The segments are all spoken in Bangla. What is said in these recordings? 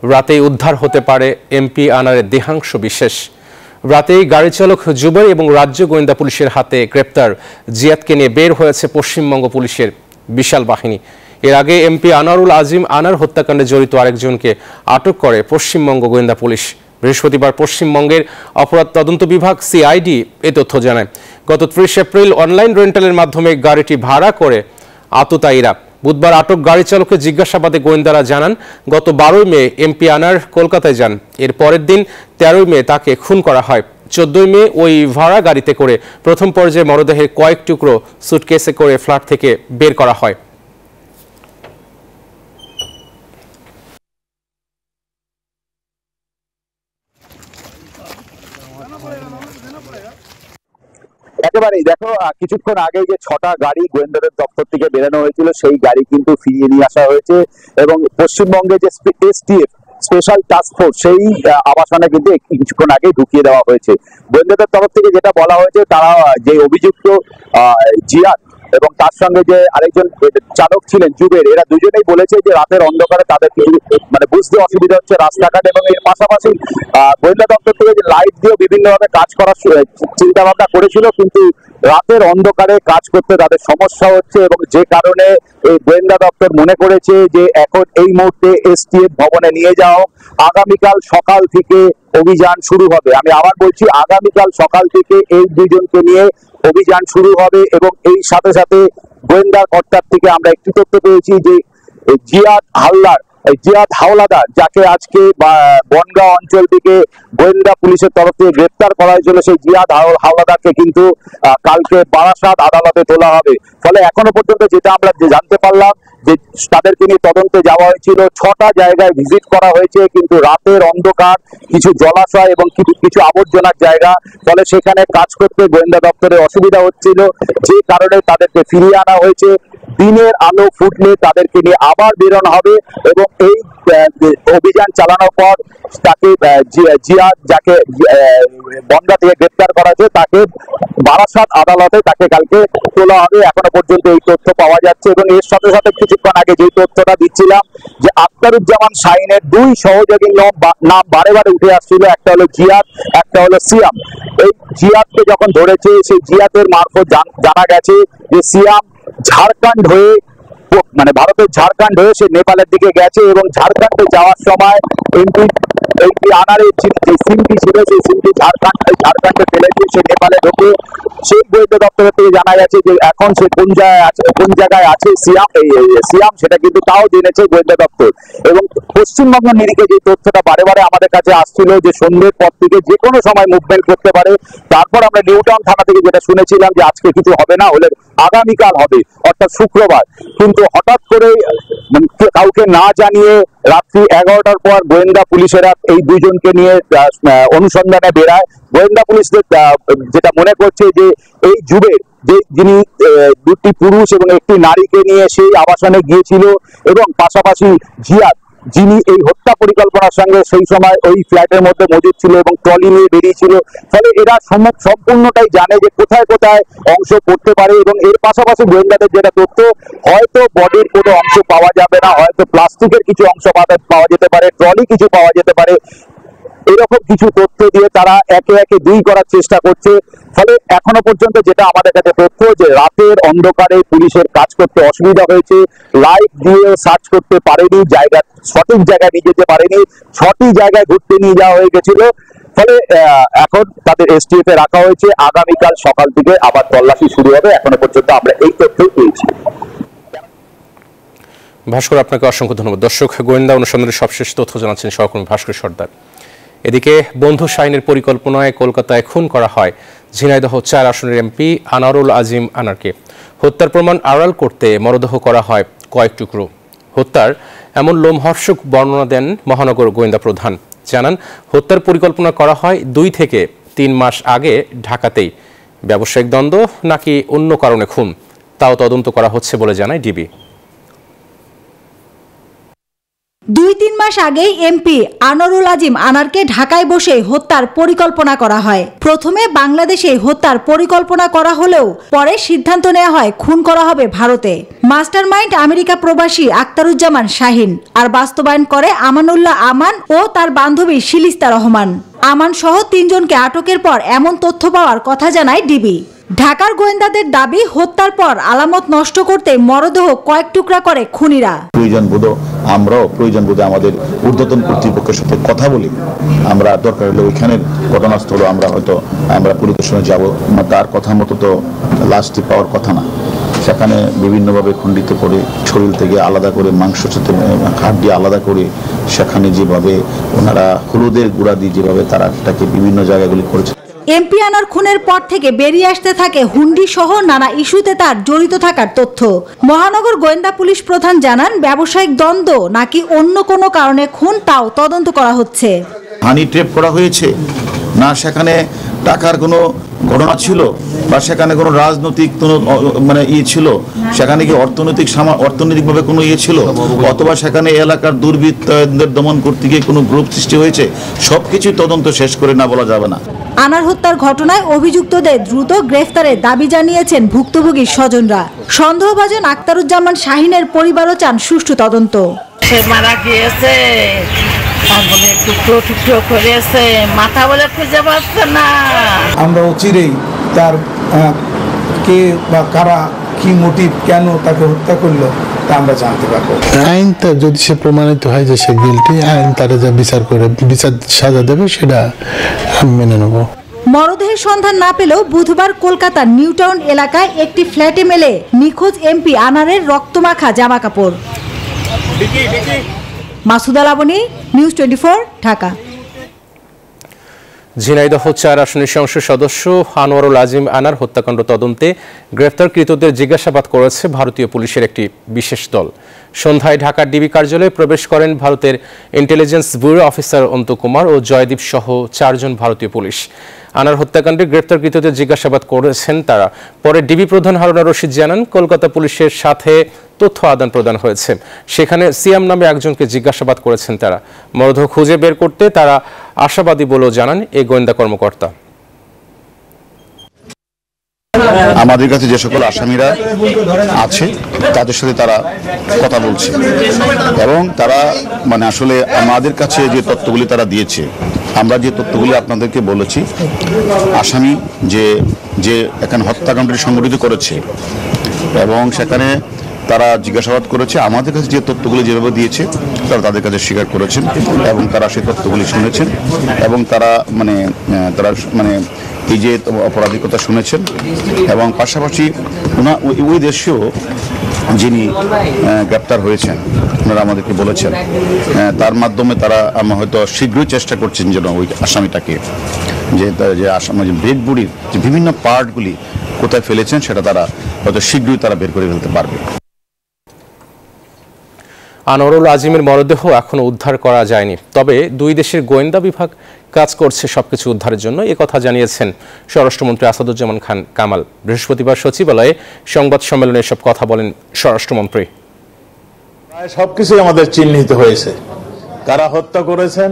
রাতেই উদ্ধার হতে পারে এমপি আনারের দেহাংশ বিশেষ। রাতেই গাড়ি চালক জুবাই এবং রাজ্য গোয়েন্দা পুলিশের হাতে গ্রেপ্তার জিয়াদকে নিয়ে বের হয়েছে পশ্চিমবঙ্গ পুলিশের বিশাল বাহিনী। এর আগে এমপি আনারুল আজিম আনার হত্যাকাণ্ডে জড়িত আরেকজনকে আটক করে পশ্চিমবঙ্গ গোয়েন্দা পুলিশ। বৃহস্পতিবার পশ্চিমবঙ্গের অপরাধ তদন্ত বিভাগ সিআইডি এ তথ্য জানায়। গত ৩০ এপ্রিল অনলাইন রেন্টালের মাধ্যমে গাড়িটি ভাড়া করে আততায়ীরা। বুধবার আটক গাড়ি চালকের জিজ্ঞাসাবাদে গোয়েন্দারা জানান, গত ১২ মে এমপি আনার কলকাতায় যান। এর পরের দিন ১৩ মে তাকে খুন করা হয়। ১৪ মে ওই ভাড়া গাড়িতে করে প্রথম পর্যায়ে মরদেহের কয়েক টুকরো সুটকেসে করে ফ্ল্যাট থেকে বের করা হয়। একেবারেই দেখো, কিছুক্ষণ আগে যে ৬টা গাড়ি গোয়েন্দাদের দপ্তর থেকে বেরানো হয়েছিল সেই গাড়ি কিন্তু ফিরিয়ে নিয়ে আসা হয়েছে এবং পশ্চিমবঙ্গে যে এসটিএফ স্পেশাল টাস্ক ফোর্স সেই আবাসনে কিন্তু কিছুক্ষণ আগে ঢুকিয়ে দেওয়া হয়েছে। গোয়েন্দাদের তরফ থেকে যেটা বলা হয়েছে, তারা যে অভিযুক্ত জিয়াদ এবং তার সঙ্গে যে আরেকজন চালক ছিলেন জুবের, এরা দুজনেই বলেছে যে রাতের অন্ধকারে তাদের মানে বুঝতে অসুবিধা হচ্ছে রাস্তাঘাট, এবং এর পাশাপাশি গোয়েন্দা দপ্তর থেকে যে লাইট দিয়ে বিভিন্নভাবে কাজ করার চিন্তা ভাবনা করেছিল, কিন্তু রাতের অন্ধকারে কাজ করতে তাদের সমস্যা হচ্ছে এবং যে কারণে এই গোয়েন্দা দপ্তর মনে করেছে যে এখন এই মুহূর্তে এসটিএফ ভবনে নিয়ে যাও। আগামীকাল সকাল থেকে অভিযান শুরু হবে। আমি আবার বলছি, আগামীকাল সকাল থেকে এই দুজনকে নিয়ে অভিযান শুরু হবে এবং এই সাথে সাথে গোয়েন্দা কর্তার থেকে আমরা একটি তথ্য পেয়েছি যে জিয়াদ হাওলাদার, যাকে আজকে বনগাঁ অঞ্চল থেকে গোয়েন্দা পুলিশের তরফ থেকে গ্রেপ্তার করা হয়েছিল, সেই জিয়াদ হাওলাদারকে কিন্তু কালকে বারাসাত আদালতে তোলা হবে। ফলে এখনো পর্যন্ত যেটা আমরা জানতে পারলাম যে তাদেরকে নিয়ে তদন্তে যাওয়া হয়েছিল, ৬টা জায়গায় ভিজিট করা হয়েছে, কিন্তু রাতের অন্ধকার, কিছু জলাশয় এবং কিছু আবর্জনার জায়গা, ফলে সেখানে কাজ করতে গোয়েন্দা দপ্তরে অসুবিধা হচ্ছিল, যে কারণে তাদেরকে ফিরিয়ে আনা হয়েছে। দিনের আলো ফুটলে তাদেরকে নিয়ে আবার বেরোনো হবে এবং এই অভিযান চালানোর পর তাকে জিয়াদ, যাকে বনগাঁ থেকে গ্রেপ্তার করা হয়েছে, তাকে বারাসাত আদালতে তাকে কালকে তোলা হবে। এখনো পর্যন্ত এই তথ্য পাওয়া যাচ্ছে এবং এর সাথে সাথে কিছুক্ষণ আগে যে তথ্যটা দিচ্ছিলাম যে আখতারুজ্জামান শাহিনের 2 সহযোগীর নাম বারে বারে উঠে আসছিল, একটা হলো জিয়াদ, একটা হলো সিয়াম। এই জিয়াদকে যখন ধরেছে, সেই জিয়াদের মারফত জানা গেছে যে সিয়াম ঝাড়খণ্ড হয়ে, মানে ভারতের ঝাড়খণ্ড হয়ে সে নেপালের দিকে গেছে এবং ঝাড়খণ্ডে যাওয়ার সময় এমপি আনারের যে সিমটি ছিল, সেই সিমটি ঝাড়খণ্ডে ফেলেছে, সে নেপালে ঢোকে। সেই গোয়েন্দা দপ্তরের থেকে জানা গেছে যে এখন সে কোন জায়গায় আছে সিয়াম, সেটা কিন্তু তাও জেনেছে গোয়েন্দা দপ্তর। এবং পশ্চিমবঙ্গ নিরিখে যে তথ্যটা বারে বারে আমাদের কাছে আসছিল যে সন্ধ্যের পর থেকে যে কোনো সময় মুভমেন্ট করতে পারে, তারপর আমরা নিউটাউন থানা থেকে যেটা শুনেছিলাম যে আজকে কিছু হবে না, হলে আগামীকাল হবে, অর্থাৎ শুক্রবার। কিন্তু হঠাৎ করে কাউকে না জানিয়ে রাত্রি 11টার পর গোয়েন্দা পুলিশেরা এই দুজনকে নিয়ে অনুসন্ধানে বেরায়। গোয়েন্দা পুলিশ যেটা মনে করছে যে এই জুবের, যিনি 2টি পুরুষ এবং একটি নারীকে নিয়ে সেই আবাসনে গিয়েছিল, এবং পাশাপাশি জিয়াদ, যিনি এই হত্যা পরিকল্পনার সঙ্গে সেই সময় ওই ফ্ল্যাটের মধ্যে মজুদ ছিল এবং ট্রলি নিয়ে বেরিয়েছিল। ফলে এরা সম্পূর্ণটাই জানে যে কোথায় কোথায় অংশ পড়তে পারে। এবং এর পাশাপাশি গোয়েন্দাদের যেটা তথ্য, হয়তো বডির কোনো অংশ পাওয়া যাবে না, হয়তো প্লাস্টিকের কিছু অংশ পাওয়া যেতে পারে, ট্রলি কিছু পাওয়া যেতে পারে, এরকম কিছু তথ্য দিয়ে তারা একে একে 2 করার চেষ্টা করছে। ফলে এখনো পর্যন্ত যেটা আমাদের কাছে তথ্য, যে রাতের অন্ধকারে পুলিশের কাজ করতে অসুবিধা হয়েছে, লাইট দিয়ে সার্চ করতে পারেনি, সঠিক জায়গায় নিয়ে যেতে পারেনি, 6টি জায়গায় ঘুরতে নিয়ে যাওয়া হয়ে গেছিল। ফলে এখন তাদের এসটিএফ এ রাখা হয়েছে। আগামীকাল সকাল থেকে আবার তল্লাশি শুরু হবে। এখনো পর্যন্ত আমরা এই তথ্য পেয়েছি। ভাস্কর, আপনাকে অসংখ্য ধন্যবাদ। দর্শক, গোয়েন্দা অনুসন্ধানের সবশেষ তথ্য জানাচ্ছেন সহকর্মী ভাস্কর সর্দার। এদিকে বন্ধু শাহিনের পরিকল্পনায় কলকাতায় খুন করা হয় ঝিনাইদহ 4 আসনের এমপি আনারুল আজিম আনারকে। হত্যার প্রমাণ আড়াল করতে মরদেহ করা হয় কয়েক টুকরো। হত্যার এমন লোমহর্ষক বর্ণনা দেন মহানগর গোয়েন্দা প্রধান। জানান, হত্যার পরিকল্পনা করা হয় 2 থেকে 3 মাস আগে ঢাকাতেই। ব্যবসায়িক দ্বন্দ্ব নাকি অন্য কারণে খুন, তাও তদন্ত করা হচ্ছে বলে জানায় ডিবি। 2-3 মাস আগেই এমপি আনোয়ারুল আজিম আনারকে ঢাকায় বসে হত্যার পরিকল্পনা করা হয়। প্রথমে বাংলাদেশে হত্যার পরিকল্পনা করা হলেও পরে সিদ্ধান্ত নেওয়া হয় খুন করা হবে ভারতে। মাস্টারমাইন্ড আমেরিকা প্রবাসী আখতারুজ্জামান শাহিন, আর বাস্তবায়ন করে আমানুল্লাহ আমান ও তার বান্ধবী শিলিস্তা রহমান। আমান সহ 3 জনকে আটকের পর এমন তথ্য পাওয়ার কথা জানায় ডিবি। ঢাকার গোয়েন্দাদের দাবি, হত্যার পর আলামত নষ্ট করতে মরদেহ কয়েক টুকরা করে খুনিরা। আমরাও প্রয়োজন বোধে আমাদের ঊর্ধ্বতন কর্তৃপক্ষের সাথে কথা বলি। আমরা দরকার হলে ওইখানের ঘটনাস্থল আমরা পরিদর্শনে যাব। তার কথা মতো তো লাশটি পাওয়ার কথা না। সেখানে বিভিন্নভাবে খণ্ডিত করে, শরীর থেকে আলাদা করে, মাংস সাথে হাড় আলাদা করে, সেখানে যেভাবে ওনারা হলুদের গুঁড়া দিয়ে যেভাবে তারা এটাকে বিভিন্ন জায়গাগুলি করেছে। এমপি আনার খুনের পর থেকে বেরিয়ে আসতে থাকে হুন্ডি সহ নানা ইস্যুতে তার জড়িত থাকার তথ্য। মহানগর গোয়েন্দা পুলিশ প্রধান জানান, ব্যবসায়িক দ্বন্দ্ব নাকি অন্য কোনো কারণে খুন তাও তদন্ত করা হচ্ছে। হানি ট্র্যাপ করা হয়েছে না, সেখানে টাকার কোনো ঘটনা ছিল, বা সেখানে কোনো রাজনৈতিক ছিল, সেখানে কি অর্থনৈতিকভাবে কোনো ছিল, অথবা সেখানে এলাকার দুর্বৃত্তদের দমন করতে গিয়ে কোনো গ্রুপ সৃষ্টি হয়েছে। সবকিছু তদন্ত শেষ করে না বলা যাবে না। আনার হত্যার ঘটনায় অভিযুক্তদের দ্রুত গ্রেফতারের দাবি জানিয়েছেন ভুক্তভোগী স্বজনরা। সন্দেহভাজন আখতারুজ্জামান শাহিনের পরিবারও চান সুষ্ঠু তদন্ত। সে মারা গিয়েছে, টুকরো করেছে, মাথা বলে খুঁজে পাচ্ছে না। আমরা অচিরেই তার কে বা কারা, কি মোটিভ, কেন তাকে হত্যা করলো তা আমরা জানতে পারবো। আইন যদি সে প্রমাণিত হয় যে সে গিল্টি, আইন তারা যা বিচার সাজা দেবে সেটা আমি মেনে নেব। মরদেহের সন্ধান না পেলেও বুধবার কলকাতার নিউটাউন এলাকায় একটি ফ্ল্যাটে মেলে নিখোঁজ এমপি আনারের রক্তমাখা জামা কাপড়। মাসুদা লাবনী, নিউজ 24, ঢাকা। ঝিনাইদহ 4 আসনের সংসদ সদস্য আনোয়ারুল আজিম আনার হত্যাকাণ্ড তদন্তে গ্রেফতারকৃতদের জিজ্ঞাসাবাদ করেছে ভারতীয় পুলিশের একটি বিশেষ দল। সন্ধ্যায় ঢাকার ডিবি কার্যালয়ে প্রবেশ করেন ভারতের intelligence bureau officer Antu Kumar ও জয়দীপ সহ 4 জন ভারতীয় পুলিশ। আনার হত্যাকাণ্ডে গ্রেফতারকৃতদের জিজ্ঞাসাবাদ করেছেন তারা। পরে ডিবি প্রধান হারুনা রশিদ জানান, কলকাতা পুলিশের সাথে তথ্য আদান প্রদান হয়েছে। সেখানে সিয়াম নামে একজনকে জিজ্ঞাসাবাদ করেছেন তারা। মরদেহ খুঁজে বের করতে তারা আশাবাদী বলেও জানান এই গোয়েন্দা কর্মকর্তা। আমাদের কাছে যে সকল আসামিরা আছে তাদের সাথে তারা কথা বলছে, এবং তারা আসলে আমাদের কাছে যে তথ্যগুলি তারা দিয়েছে, আমরা যে তথ্যগুলি আপনাদেরকে বলেছি, আসামি যে এখানে হত্যাকাণ্ডটি সংঘটিত করেছে এবং সেখানে তারা জিজ্ঞাসাবাদ করেছে, আমাদের কাছে যে তথ্যগুলি যেভাবে দিয়েছে তারা তাদের কাছে স্বীকার করেছেন এবং তারা সেই তথ্যগুলি শুনেছেন এবং তারা এই যে অপরাধীর কথা শুনেছেন, এবং পাশাপাশি ওই দেশেও যিনি গ্রেপ্তার হয়েছেন ওনারা আমাদেরকে বলেছেন, তার মাধ্যমে তারা হয়তো শীঘ্রই চেষ্টা করছেন যেন ওই আসামিটাকে যে আসামি ডেড বডির যে বিভিন্ন পার্টগুলি কোথায় ফেলেছেন সেটা তারা হয়তো শীঘ্রই তারা বের করে ফেলতে পারবে। আনোয়ারুল আজিমের মরদেহ এখনো উদ্ধার করা যায়নি, তবে 2 দেশের গোয়েন্দা বিভাগ কাজ করছে সবকিছু উদ্ধারের জন্য, কথা জানিয়েছেন স্বরাষ্ট্রমন্ত্রী আসাদুজ্জামান খান কামাল। বৃহস্পতিবার সচিবালয়ে সংবাদ সম্মেলনে এসব কথা বলেন স্বরাষ্ট্রমন্ত্রী। প্রায় সবকিছুই আমাদের চিহ্নিত হয়েছে, কারা হত্যা করেছেন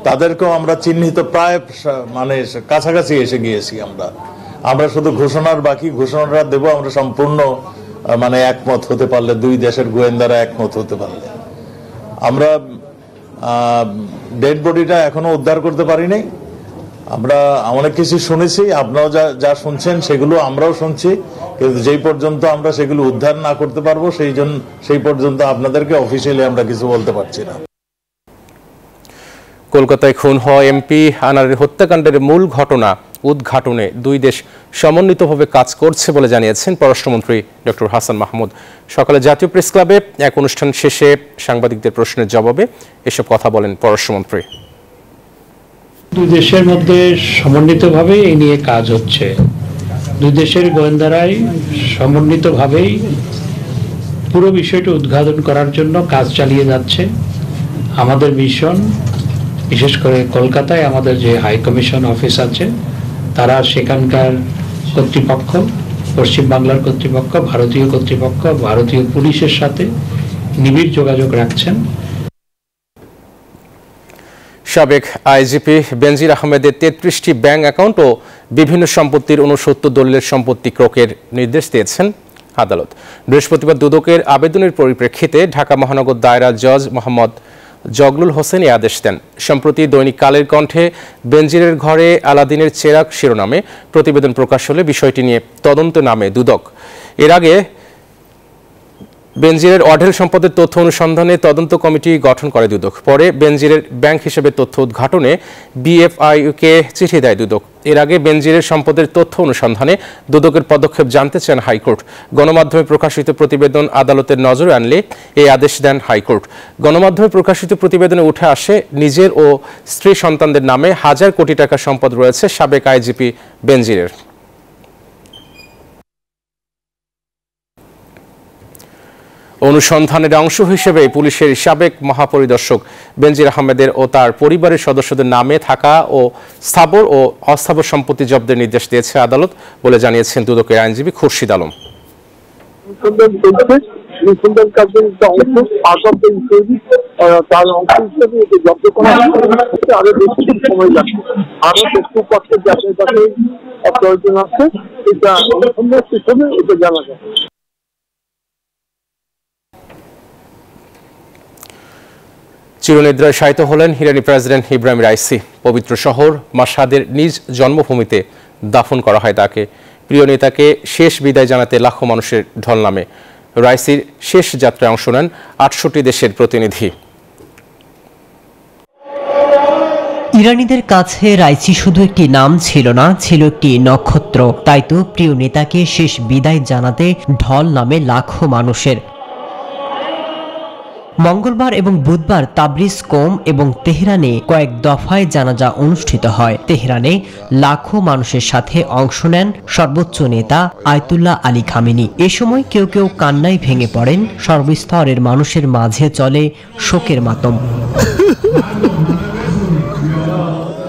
তাদেরকেও আমরা চিহ্নিত, প্রায় কাছাকাছি এসে গিয়েছি। আমরা শুধু ঘোষণাটা দেব, আমরা সম্পূর্ণ একমত হতে পারলে, 2 দেশের গোয়েন্দারা একমত হতে পারলে। আমরা ডেড বডিটা এখনো উদ্ধার করতে পারিনি। আমরা অনেক কিছু শুনেছি, আপনারাও যা শুনছেন সেগুলো আমরাও শুনছি, কিন্তু যেই পর্যন্ত আমরা সেগুলো উদ্ধার না করতে পারবো সেই পর্যন্ত আপনাদেরকে অফিসিয়ালি আমরা কিছু বলতে পারছি না। কলকাতায় খুন হওয়া এমপি আনারের হত্যাকাণ্ডের মূল ঘটনা উদ্ঘাটনে 2 দেশ সমন্বিতভাবে কাজ করছে বলে জানিয়েছেন পররাষ্ট্রমন্ত্রী ডক্টর হাসান মাহমুদ। সকালে জাতীয় প্রেস ক্লাবে এক অনুষ্ঠান শেষে সাংবাদিকদের প্রশ্নের জবাবে এসব কথা বলেন পররাষ্ট্রমন্ত্রী। 2 দেশের মধ্যে সমন্বিতভাবে এই নিয়ে কাজ হচ্ছে। 2 দেশের গোয়েন্দারাই সমন্বিতভাবেই পুরো বিষয়টি উদ্ঘাটন করার জন্য কাজ চালিয়ে যাচ্ছে। আমাদের মিশন, বিশেষ করে কলকাতায় আমাদের যে হাই কমিশন অফিস আছে, তারা সেখানকার কর্তৃপক্ষ, পশ্চিমবাংলার কর্তৃপক্ষ, ভারতীয় কর্তৃপক্ষ, ভারতীয় পুলিশের সাথে নিবিড় যোগাযোগ রাখছেন। সাবেক আইজিপি বেনজির আহমেদের 33টি ব্যাংক অ্যাকাউন্ট ও বিভিন্ন সম্পত্তির 69 দলিলের সম্পত্তি ক্রোকের নির্দেশ দিয়েছেন আদালত। বৃহস্পতিবার দুদকের আবেদনের পরিপ্রেক্ষিতে ঢাকা মহানগর দায়রা জজ মোহাম্মদ জগলুল হোসেন এই আদেশ দেন। সম্প্রতি দৈনিক কালের কণ্ঠে বেনজিরের ঘরে আলাদিনের চেরাগ শিরোনামে প্রতিবেদন প্রকাশ হলে বিষয়টি নিয়ে তদন্ত নামে দুদক। এর আগে বেনজিরের অঢেল সম্পদের তথ্য অনুসন্ধানে তদন্ত কমিটি গঠন করে দুদক। পরে বেনজিরের ব্যাংক হিসেবে তথ্য উদ্ঘাটনে বিএফআইকে চিঠি দেয় দুদক। এর আগে বেনজিরের সম্পদের তথ্য অনুসন্ধানে দুদকের পদক্ষেপ জানতে চান হাইকোর্ট। গণমাধ্যমে প্রকাশিত প্রতিবেদন আদালতের নজরে আনলে এই আদেশ দেন হাইকোর্ট। গণমাধ্যমে প্রকাশিত প্রতিবেদনে উঠে আসে নিজের ও স্ত্রী সন্তানদের নামে হাজার কোটি টাকা সম্পদ রয়েছে সাবেক আইজিপি বেনজিরের। অনুসন্ধানের অংশ হিসেবে পুলিশের সাবেক মহাপরিদর্শক বেনজির আহমেদের ও তার পরিবারের সদস্যদের নামে থাকা ও স্থাবর ও অস্থাবর সম্পত্তি জব্দের নির্দেশ দিয়েছে আদালত বলে জানিয়েছেন দুদকের আইনজীবী খুরশিদ আলম। চিরনিদ্রায় শায়িত হলেন ইরানি প্রেসিডেন্ট ইব্রাহিম রাইসি। পবিত্র শহর মাশহাদের নিজ জন্মভূমিতে দাফন করা হয় তাকে। প্রিয় নেতাকে শেষ বিদায় জানাতে লাখো মানুষের ঢল নামে। রাইসির শেষ যাত্রায় অংশ নেন 68 দেশের প্রতিনিধি। ইরানিদের কাছে রাইসি শুধু একটি নাম ছিল না, ছিল একটি নক্ষত্র। তাই তো প্রিয় নেতাকে শেষ বিদায় জানাতে ঢল নামে লাখো মানুষের। মঙ্গলবার এবং বুধবার তাবরিজ, কোম এবং তেহরানে কয়েক দফায় জানাজা অনুষ্ঠিত হয়। তেহরানে লাখো মানুষের সাথে অংশ নেন সর্বোচ্চ নেতা আয়াতুল্লাহ আলী খামেনি। এ সময় কেউ কেউ কান্নায় ভেঙে পড়েন। সর্বস্তরের মানুষের মাঝে চলে শোকের মাতম।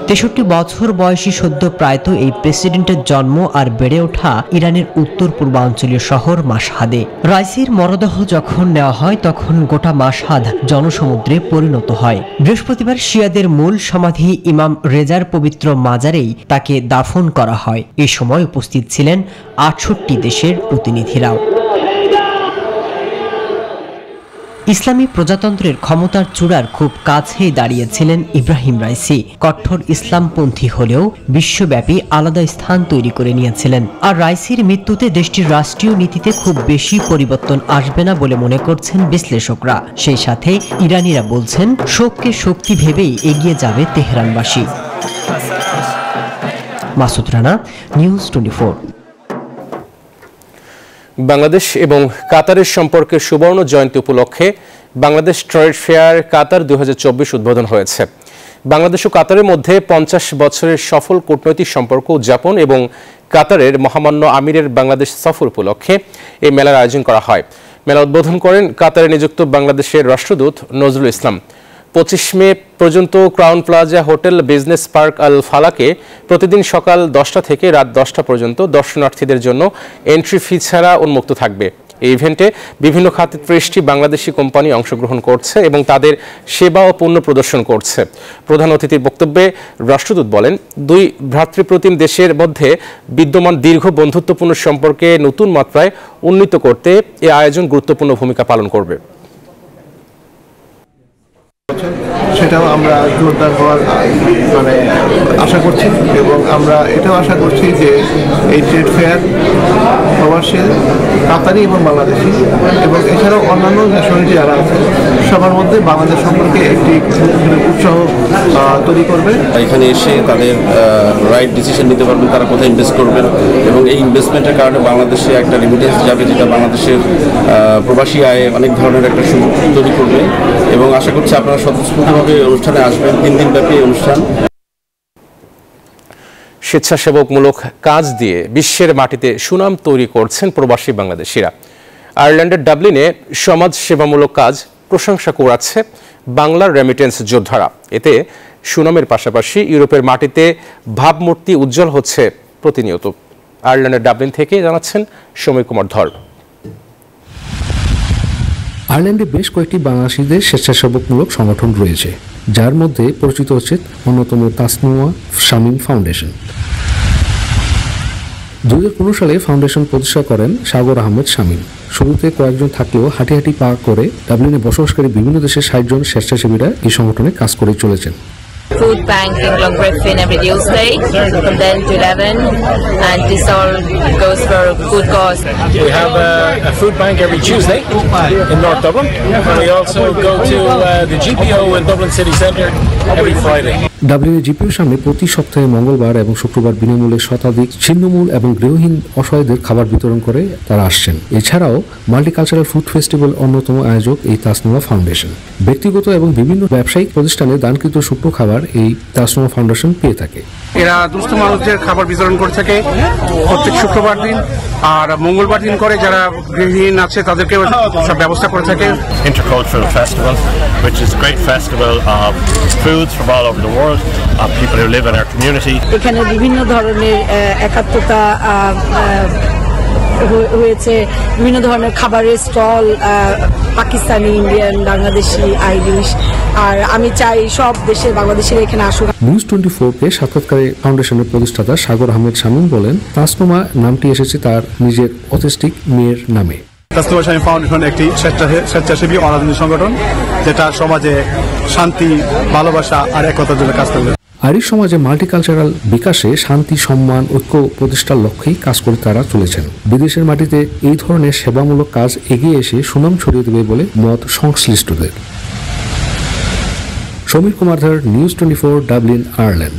63 বছর বয়সী সদ্য প্রয়াত এই প্রেসিডেন্টের জন্ম আর বেড়ে ওঠা ইরানের উত্তর পূর্বাঞ্চলীয় শহর মাশহাদে। রাইসির মরদেহ যখন নেওয়া হয় তখন গোটা মাশহাদ জনসমুদ্রে পরিণত হয়। বৃহস্পতিবার শিয়াদের মূল সমাধি ইমাম রেজার পবিত্র মাজারেই তাকে দাফন করা হয়। এ সময় উপস্থিত ছিলেন 68 দেশের প্রতিনিধিরাও। ইসলামী প্রজাতন্ত্রের ক্ষমতার চূড়ার খুব কাছেই দাঁড়িয়েছিলেন ইব্রাহিম রাইসি। কঠোর ইসলামপন্থী হলেও বিশ্বব্যাপী আলাদা স্থান তৈরি করে নিয়েছিলেন। আর রাইসির মৃত্যুতে দেশটির রাষ্ট্রীয় নীতিতে খুব বেশি পরিবর্তন আসবে না বলে মনে করছেন বিশ্লেষকরা। সেই সাথে ইরানিরা বলছেন শোককে শক্তি ভেবেই এগিয়ে যাবে তেহরানবাসী। মাসুদ রানা, নিউজ 24। বাংলাদেশ এবং কাতারের সম্পর্কের সুবর্ণ জয়ন্তী উপলক্ষে বাংলাদেশ ট্রেড ফেয়ার কাতার 2024 উদ্বোধন হয়েছে। বাংলাদেশ ও কাতারের মধ্যে 50 বছরের সফল কূটনৈতিক সম্পর্ক উদযাপন এবং কাতারের মহামান্য আমিরের বাংলাদেশ সফর উপলক্ষে এই মেলার আয়োজন করা হয়। মেলা উদ্বোধন করেন কাতারে নিযুক্ত বাংলাদেশের রাষ্ট্রদূত নজরুল ইসলাম। 25 মে পর্যন্ত crown plaza hotel business park আল ফালাকে প্রতিদিন সকাল 10টা থেকে রাত 10টা পর্যন্ত দর্শনার্থীদের জন্য এন্ট্রি ফি ছাড়া উন্মুক্ত থাকবে। এই ইভেন্টে বিভিন্ন খাতে 30টি বাংলাদেশি কোম্পানি অংশগ্রহণ করছে এবং তাদের সেবা ও পণ্য প্রদর্শন করছে। প্রধান অতিথির বক্তব্যে রাষ্ট্রদূত বলেন, দুই ভ্রাতৃপ্রতিম দেশের মধ্যে বিদ্যমান দীর্ঘ বন্ধুত্বপূর্ণ সম্পর্কে নতুন মাত্রায় উন্নীত করতে এই আয়োজন গুরুত্বপূর্ণ ভূমিকা পালন করবে। সেটাও আমরা জোরদার হওয়ার আশা করছি এবং আমরা এটাও আশা করছি যে এই ট্রেড ফেয়ার প্রবাসী, কাতারি এবং বাংলাদেশি এবং এছাড়াও অন্যান্য ন্যাশনালিটি যারা আছে সবার মধ্যে বাংলাদেশ সম্পর্কে একটি উৎসাহ তৈরি করবে। এখানে এসে তাদের রাইট ডিসিশন নিতে পারবেন, তারা কোথায় ইনভেস্ট করবেন এবং এই ইনভেস্টমেন্টের কারণে বাংলাদেশে একটা রেমিটেন্স যাবে যেটা বাংলাদেশের প্রবাসী আয়ে অনেক ধরনের একটা সুযোগ তৈরি করবে এবং আশা করছি আপনারা স্বতঃস্ফূর্তভাবে অনুষ্ঠানে আসবেন। 3 দিন ব্যাপী অনুষ্ঠান। স্বেচ্ছাসেবকমূলক কাজ দিয়ে বিশ্বের মাটিতে সুনাম তৈরি করছেন প্রবাসী বাংলাদেশিরা। আয়ারল্যান্ডের ডাবলিনে সমাজ সেবামূলক কাজ প্রশংসা কুড়াচ্ছে বাংলার রেমিটেন্স যোদ্ধারা। এতে সুনামের পাশাপাশি ইউরোপের মাটিতে ভাবমূর্তি উজ্জ্বল হচ্ছে প্রতিনিয়ত। আয়ারল্যান্ডের ডাবলিন থেকে জানাচ্ছেন সমীর কুমার ধর। আয়ারল্যান্ডে বেশ কয়েকটি বাংলাদেশিদের স্বেচ্ছাসেবকমূলক সংগঠন রয়েছে। যার মধ্যে পরিচিত হচ্ছে অন্যতম তাসনুয়া শামীম ফাউন্ডেশন। 2015 সালে ফাউন্ডেশন প্রতিষ্ঠা করেন সাগর আহমেদ শামীম। শুরুতে কয়েকজন থাকলেও হাঁটি হাঁটি পা করে ডাবলিনে বসবাসকারী বিভিন্ন দেশের 60 জন স্বেচ্ছাসেবীরা এই সংগঠনে কাজ করে চলেছেন। Food bank in Clongriffin every Tuesday from 10 to 11, and this all goes for good cause. We have a food bank every Tuesday in North Dublin, and we also go to the GPO in Dublin City Centre every Friday. ডাবলিনের জিপিওর সামনে প্রতি সপ্তাহে মঙ্গলবার এবং শুক্রবার বিনামূল্যে শতাধিক ছিন্নমূল এবং গৃহহীন অসহায়দের খাবার বিতরণ করে তারা আসছেন। এছাড়াও মাল্টিকালচারাল ফুড ফেস্টিভ্যাল অন্যতম আয়োজক এই তাসনুয়া ফাউন্ডেশন। ব্যক্তিগত এবং বিভিন্ন ব্যবসায়িক প্রতিষ্ঠানে দানকৃত শুকনো খাবার এই তাসনুয়া ফাউন্ডেশন পেয়ে থাকে। এরা দুস্থ মানুষদের খাবার বিতরণ করে থাকে প্রত্যেক শুক্রবার দিন, আর মঙ্গলবার দিন করে যারা গৃহহীন আছে তাদেরকে সব ব্যবস্থা করে থাকে। Intercultural festival, which is a great festival of foods from all over the world, of people who live in our community. এখানে বিভিন্ন ধরনের একাত্মতা হয়েছে, বিভিন্ন ধরনের খাবারের stall, Pakistani, Indian, Bangladeshi, Irish, আর আমি চাই সব দেশের বাংলাদেশের এখানে আসুক। নিউজ 24-কে সাক্ষাৎকারে ফাউন্ডেশনের প্রতিষ্ঠাতা সাগর আহমেদ শামীম বলেন, তাসনুমা নামটি এসেছে তার নিজের অটিস্টিক মেয়ের নামে। তাসনুমা শামীম ফাউন্ডেশন একটি স্বেচ্ছাসেবী অরাজনৈতিক সংগঠন যেটা সমাজে শান্তি, ভালোবাসা আর একতার জন্য কাজ করে। আইরিশ সমাজে মাল্টিকালচারাল বিকাশে শান্তি, সম্মান, ঐক্য প্রতিষ্ঠার লক্ষ্যেই কাজ করে তারা চলেছেন। বিদেশের মাটিতে এই ধরনের সেবামূলক কাজ এগিয়ে এসে সুনাম ছড়িয়ে দেবে বলে মত সংশ্লিষ্টদের। সমীর কুমার ধর, নিউজ 24, ডাবলিন, আয়ারল্যান্ড।